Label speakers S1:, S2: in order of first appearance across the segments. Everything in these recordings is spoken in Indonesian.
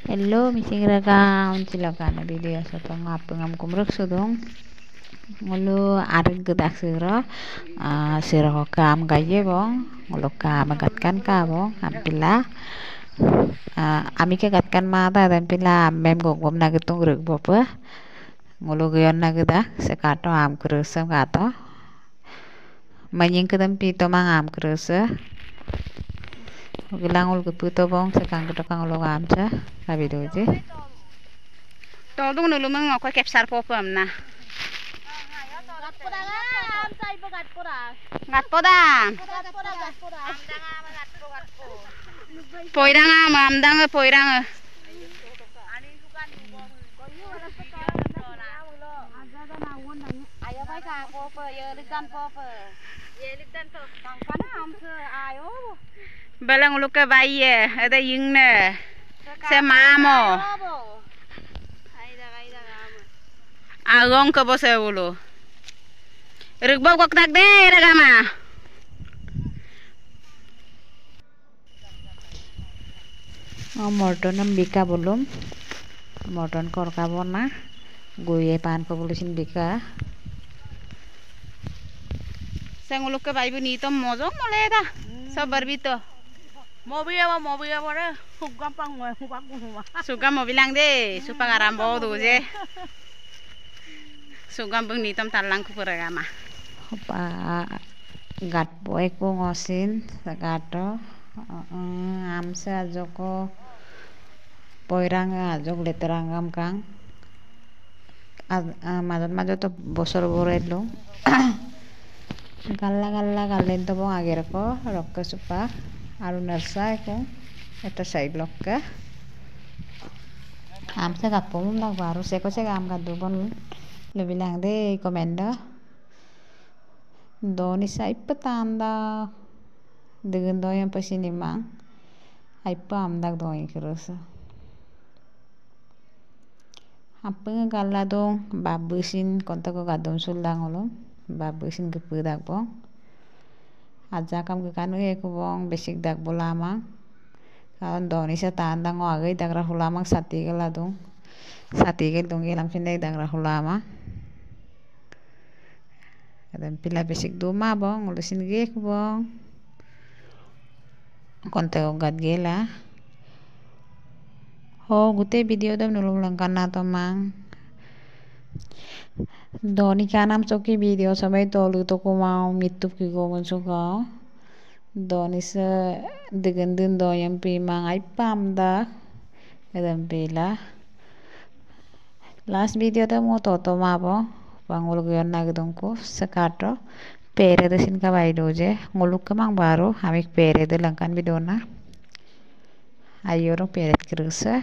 S1: Hello, missing rakam cilakan video sotong ngapengam kumruk sudong ngulu arig gedak siro kam gaye bong ngulu kam agatkan ka bong ampila ami ke gatkan mata dan pila mem gogom nagitung rug bopa ngulu gayon nagida sekato am kurusam kato manying kedam pito mangam kurusa Gilang ul puto bong sekang ketokang ulo amca kabido je.
S2: Tolong dulu mengok capsar popam na. Ngat podang. Poirang amdang poirang. Ayo pai ka pope ye lidan pope. Ye lidan to kang kana am se ayo. Balang luka bayi ada yung na sa mamo agong ka bosa ulo rugbaw kok tagde ragama
S1: morton am bika bolum morton kor kabona guye pan ko bolusin bika
S2: sang ulo ka bayi bonito mojong moleda sabar bito mobil apa sugam mau bilang deh supaya rambo tuh je sugam beng nitam talang ku peragama
S1: pa gat boy ko ngosin sagato amsa joko poirang ajok leterangam kang majot to bosor borelo galla gallen to bong ager ko rokka supa aru narsai ko eta side lock ka am sa gapom nak baru seko se am gadu bon le bilang de komenda doni sai petanda dengan doyan pasini mang ai pam dak doy kerosa apa ngalla dong babusin konta ko gadom suldang ulum babusin gepudak bong aja kam ke kanu ko bong besik dak bolama kawan doni sa tanda ngoagai dak rahulama sati gala dong sati gel dong gelam sinde dak rahulama dan pila besik duma bong ulusin ge ko bong konte ogat gela ho gute video dam nulung langkan na to mang Doni kanam choki video samay tolu to kumau mitup ki gomun suka Doni se digandun doyam pi mang ay pamda edam pila last video da mo toto mabo pangul gyon nagdong ko sekato pere desin ka doje nguluk ka mang baru hamik pere de langkan bidona ayoro pere krusa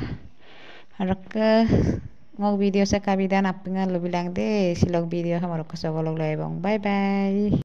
S1: arak ngok video sa kabidan apingan lo bilang de silog video hamaro kasogolog lebong bye bye